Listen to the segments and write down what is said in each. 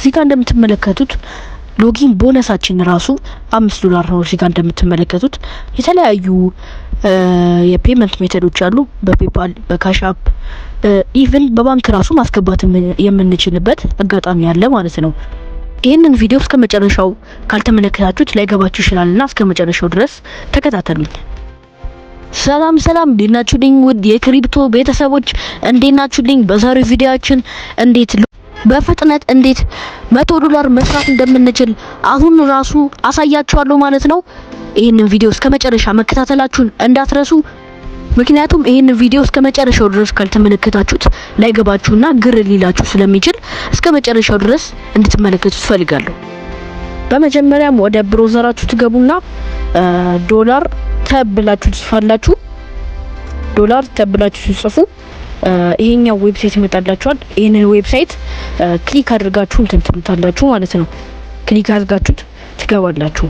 እዚህ ጋር እንደምትመለከቱት ሎጊን ቦነሳችን ራሱ $5 ነው። እዚህ ጋር እንደምትመለከቱት የተለያዩ የፔመንት ሜተዶች አሉ። በፔፓል፣ በካሽ አፕ ኢቭን በባንክ ራሱ ማስገባት የምንችልበት አጋጣሚ አለ ማለት ነው። ይህንን ቪዲዮ እስከመጨረሻው ካልተመለከታችሁት ላይገባችሁ ይችላልና እስከመጨረሻው ድረስ ተከታተሉኝ። ሰላም እንዴት ናችሁልኝ? ውድ የክሪፕቶ ቤተሰቦች እንዴት ናችሁልኝ? በዛሬው ቪዲዮአችን እንዴት በፍጥነት እንዴት $100 መስራት እንደምንችል አሁን ራሱ አሳያችኋለሁ ማለት ነው። ይሄንን ቪዲዮ እስከመጨረሻ መከታተላችሁን እንዳትረሱ። ምክንያቱም ይሄንን ቪዲዮ እስከመጨረሻው ድረስ ካልተመለከታችሁት ላይገባችሁና ግር ሊላችሁ ስለሚችል እስከመጨረሻው ድረስ እንድትመለከቱት ፈልጋለሁ። በመጀመሪያም ወደ ብሮዘራችሁ ትገቡና ዶላር ተብላችሁ ትጽፋላችሁ። ዶላር ተብላችሁ ትጽፉ ይሄኛው ዌብሳይት ይመጣላችኋል። ይሄንን ዌብሳይት ክሊክ አድርጋችሁ እንትን ትሉታላችሁ ማለት ነው። ክሊክ አድርጋችሁ ትገባላችሁ።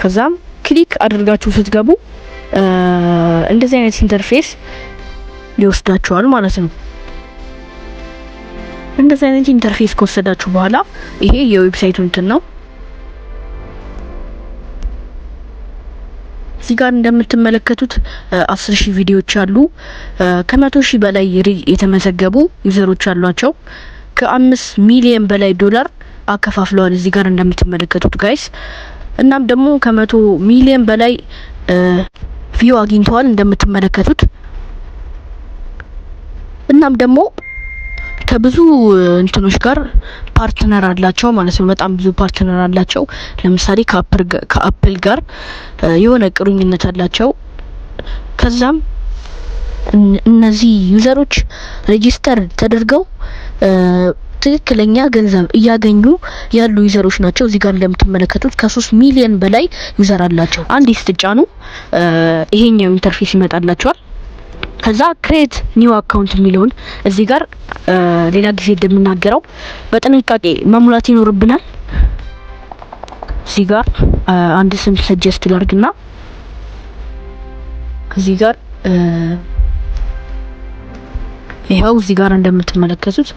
ከዛም ክሊክ አድርጋችሁ ስትገቡ እንደዚህ አይነት ኢንተርፌስ ሊወስዳችኋል ማለት ነው። እንደዚህ አይነት ኢንተርፌስ ከወሰዳችሁ በኋላ ይሄ የዌብሳይቱ እንትን ነው። እዚህ ጋር እንደምትመለከቱት 10,000 ቪዲዮዎች አሉ። ከ100,000 በላይ የተመዘገቡ ዩዘሮች አሏቸው። ከ5 ሚሊዮን በላይ ዶላር አከፋፍለዋል እዚህ ጋር እንደምትመለከቱት ጋይስ። እናም ደግሞ ከ100 ሚሊዮን በላይ ቪው አግኝተዋል እንደምትመለከቱት። እናም ደግሞ ከብዙ እንትኖች ጋር ፓርትነር አላቸው ማለት ነው። በጣም ብዙ ፓርትነር አላቸው። ለምሳሌ ከአፕል ጋር የሆነ ቅሩኝነት አላቸው። ከዛም እነዚህ ዩዘሮች ሬጂስተር ተደርገው ትክክለኛ ገንዘብ እያገኙ ያሉ ዩዘሮች ናቸው። እዚህ ጋር እንደምትመለከቱት ከ3 ሚሊዮን በላይ ዩዘር አላቸው። አንድ ስትጫኑ ይሄኛው ኢንተርፌስ ይመጣላችኋል። ከዛ ክሬት ኒው አካውንት የሚለውን እዚህ ጋር ሌላ ጊዜ እንደምናገረው በጥንቃቄ መሙላት ይኖርብናል። እዚህ ጋር አንድ ስም ሰጀስት ላድርግና እዚህ ጋር ይሄው እዚህ ጋር እንደምትመለከቱት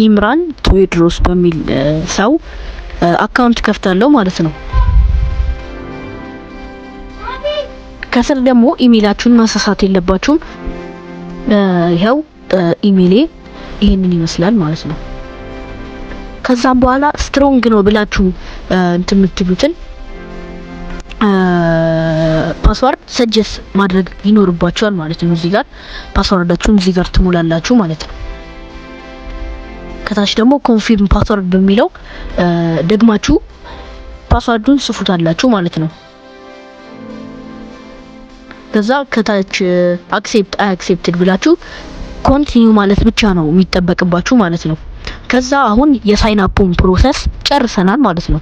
ኢምራን ቴዎድሮስ በሚል ሰው አካውንት ከፍታለሁ ማለት ነው። ከስር ደግሞ ኢሜይላችሁን ማሳሳት የለባችሁም። ይሄው ኢሜይሌ ይሄንን ይመስላል ማለት ነው። ከዛም በኋላ ስትሮንግ ነው ብላችሁ እንትን የምትሉትን ፓስወርድ ሰጀስት ማድረግ ይኖርባችኋል ማለት ነው። እዚህ ጋር ፓስወርዳችሁን እዚህ ጋር ትሞላላችሁ ማለት ነው። ከታች ደግሞ ኮንፊርም ፓስወርድ በሚለው ደግማችሁ ፓስወርዱን ጽፉታላችሁ ማለት ነው። ከዛ ከታች አክሴፕትድ ብላችሁ ኮንቲኒው ማለት ብቻ ነው የሚጠበቅባችሁ ማለት ነው። ከዛ አሁን የሳይን አፑን ፕሮሰስ ጨርሰናል ማለት ነው።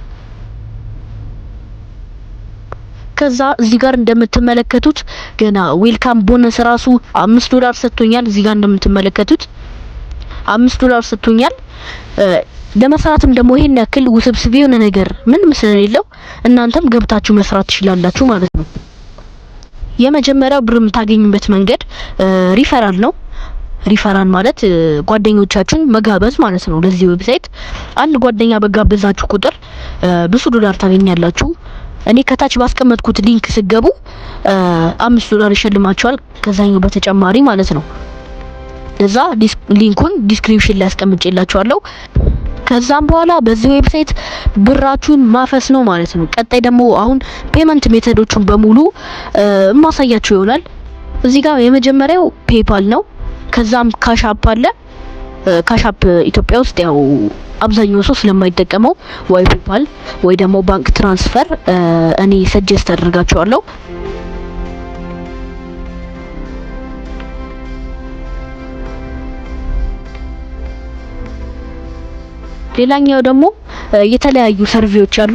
ከዛ እዚህ ጋር እንደምትመለከቱት ገና ዌልካም ቦነስ ራሱ $5 ሰጥቶኛል። እዚህ ጋር እንደምትመለከቱት $5 ሰጥቶኛል። ለመስራትም ደግሞ ይሄን ያክል ውስብስብ የሆነ ነገር ምንም ስለሌለው እናንተም ገብታችሁ መስራት ትችላላችሁ ማለት ነው። የመጀመሪያው ብር የምታገኙበት መንገድ ሪፈራል ነው። ሪፈራል ማለት ጓደኞቻችሁን መጋበዝ ማለት ነው። ለዚህ ዌብሳይት አንድ ጓደኛ በጋበዛችሁ ቁጥር ብዙ ዶላር ታገኛላችሁ። እኔ ከታች ባስቀመጥኩት ሊንክ ስገቡ $5 ይሸልማችኋል ከዛኛው በተጨማሪ ማለት ነው። እዛ ሊንኩን ዲስክሪፕሽን ላይ አስቀምጬላችኋለሁ። ከዛም በኋላ በዚህ ዌብሳይት ብራችሁን ማፈስ ነው ማለት ነው። ቀጣይ ደግሞ አሁን ፔመንት ሜተዶቹን በሙሉ ማሳያችሁ ይሆናል። እዚህ ጋር የመጀመሪያው ፔፓል ነው። ከዛም ካሽ አፕ አለ። ካሽ አፕ ኢትዮጵያ ውስጥ ያው አብዛኛው ሰው ስለማይጠቀመው ወይ ፔፓል ወይ ደግሞ ባንክ ትራንስፈር እኔ ሰጀስት አደርጋችኋለሁ። ሌላኛው ደግሞ የተለያዩ ሰርቪዎች አሉ።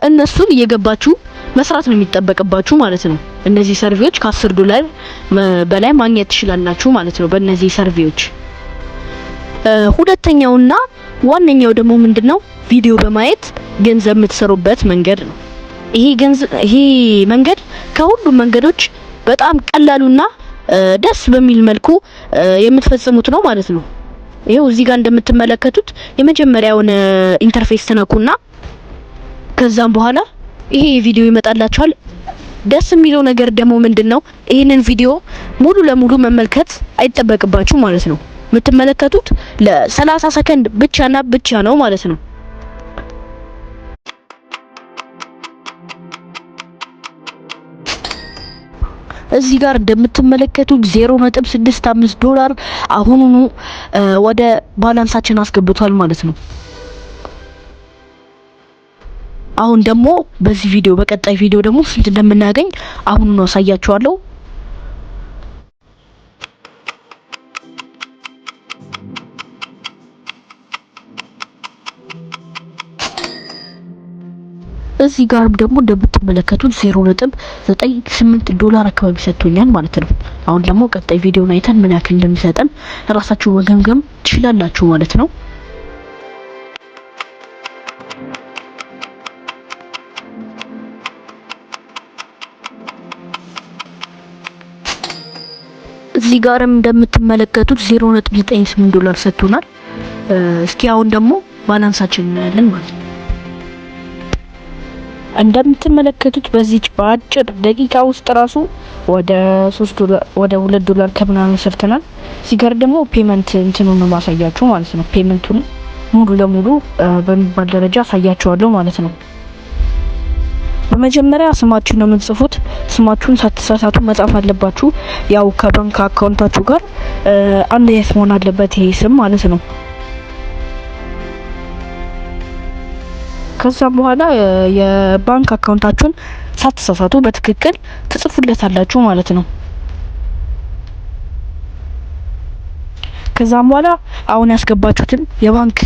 እነሱን እየገባችሁ መስራት ነው የሚጠበቅባችሁ ማለት ነው። እነዚህ ሰርቪዎች ከ$10 በላይ ማግኘት ትችላላችሁ ማለት ነው በእነዚህ ሰርቪዎች። ሁለተኛውና ዋነኛው ደግሞ ምንድነው? ቪዲዮ በማየት ገንዘብ የምትሰሩበት መንገድ ነው። ይሄ መንገድ ከሁሉም መንገዶች በጣም ቀላሉና ደስ በሚል መልኩ የምትፈጽሙት ነው ማለት ነው። ይሄው እዚህ ጋር እንደምትመለከቱት የመጀመሪያውን ኢንተርፌስ ትነኩና ከዛም በኋላ ይሄ ቪዲዮ ይመጣላችኋል። ደስ የሚለው ነገር ደግሞ ምንድነው ይሄንን ቪዲዮ ሙሉ ለሙሉ መመልከት አይጠበቅባችሁ ማለት ነው። የምትመለከቱት ለ30 ሰከንድ ብቻና ብቻ ነው ማለት ነው። እዚህ ጋር እንደምትመለከቱት $0.65 አሁኑኑ ወደ ባላንሳችን አስገብቷል ማለት ነው። አሁን ደግሞ በዚህ ቪዲዮ በቀጣይ ቪዲዮ ደግሞ ስንት እንደምናገኝ አሁኑኑ አሳያችኋለሁ። እዚህ ጋር ደግሞ እንደምትመለከቱት $0.98 አካባቢ ሰጥቶኛል ማለት ነው። አሁን ደግሞ ቀጣይ ቪዲዮን አይተን ምን ያክል እንደሚሰጠን ራሳችሁ መገምገም ትችላላችሁ ማለት ነው። እዚህ ጋርም እንደምትመለከቱት $0.98 ሰጥቶናል። እስኪ አሁን ደግሞ ባላንሳችን እናያለን ማለት ነው። እንደምትመለከቱት በዚች በአጭር ደቂቃ ውስጥ ራሱ ወደ $2 ከምናምን ሰርተናል። እዚህ ጋር ደግሞ ፔመንት እንትኑን ነው ማሳያችሁ ማለት ነው። ፔመንቱን ሙሉ ለሙሉ በሚባል ደረጃ አሳያችኋለሁ ማለት ነው። በመጀመሪያ ስማችሁን ነው የምትጽፉት። ስማችሁን ሳትሳሳቱ መጻፍ አለባችሁ። ያው ከባንክ አካውንታችሁ ጋር አንድ አይነት መሆን አለበት ይሄ ስም ማለት ነው። ከዛም በኋላ የባንክ አካውንታችሁን ሳትሳሳቱ በትክክል ትጽፉለታላችሁ ማለት ነው። ከዛም በኋላ አሁን ያስገባችሁትን የባንክ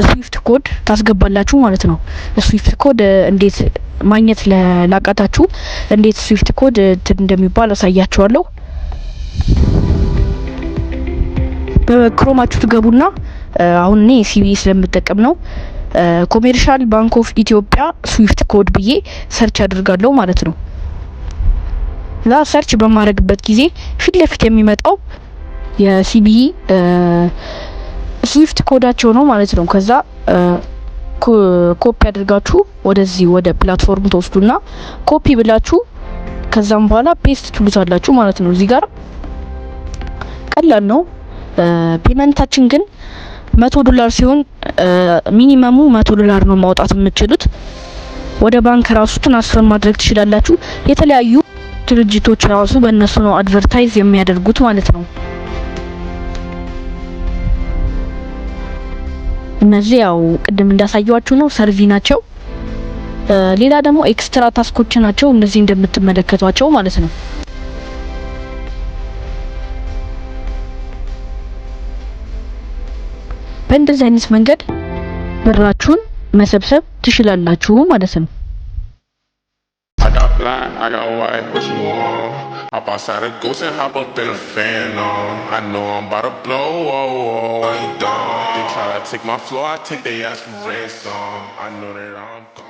ስዊፍት ኮድ ታስገባላችሁ ማለት ነው። ስዊፍት ኮድ እንዴት ማግኘት ላቃታችሁ እንዴት ስዊፍት ኮድ እንደሚባል አሳያችኋለሁ። በክሮማችሁ ትገቡና አሁን እኔ ሲቢኢ ስለምጠቀም ነው ኮሜርሻል ባንክ ኦፍ ኢትዮጵያ ስዊፍት ኮድ ብዬ ሰርች አድርጋለሁ ማለት ነው። ሰርች በማድረግበት ጊዜ ፊት ለፊት የሚመጣው የሲቢኢ ስዊፍት ኮዳቸው ነው ማለት ነው። ከዛ ኮፒ አድርጋችሁ ወደዚህ ወደ ፕላትፎርም ተወስዱና ኮፒ ብላችሁ ከዛም በኋላ ፔስት ትሉታላችሁ ማለት ነው። እዚህ ጋር ቀላል ነው። ፔመንታችን ግን $100 ሲሆን ሚኒመሙ $100 ነው ማውጣት የምትችሉት። ወደ ባንክ ራሱ ትራንስፈር ማድረግ ትችላላችሁ። የተለያዩ ድርጅቶች ራሱ በእነሱ ነው አድቨርታይዝ የሚያደርጉት ማለት ነው። እነዚህ ያው ቅድም እንዳሳያችሁ ነው ሰርቪ ናቸው። ሌላ ደግሞ ኤክስትራ ታስኮች ናቸው እነዚህ እንደምትመለከቷቸው ማለት ነው። በእንደዚህ አይነት መንገድ ብራችሁን መሰብሰብ ትችላላችሁ ማለት ነው። I got blind, I got white, what you want? Hop outside a ghost and hop up in a fan on. I know I'm about to blow, oh, oh, I ain't done. They try to take my floor, I take their ass for ransom. I know that I'm gone.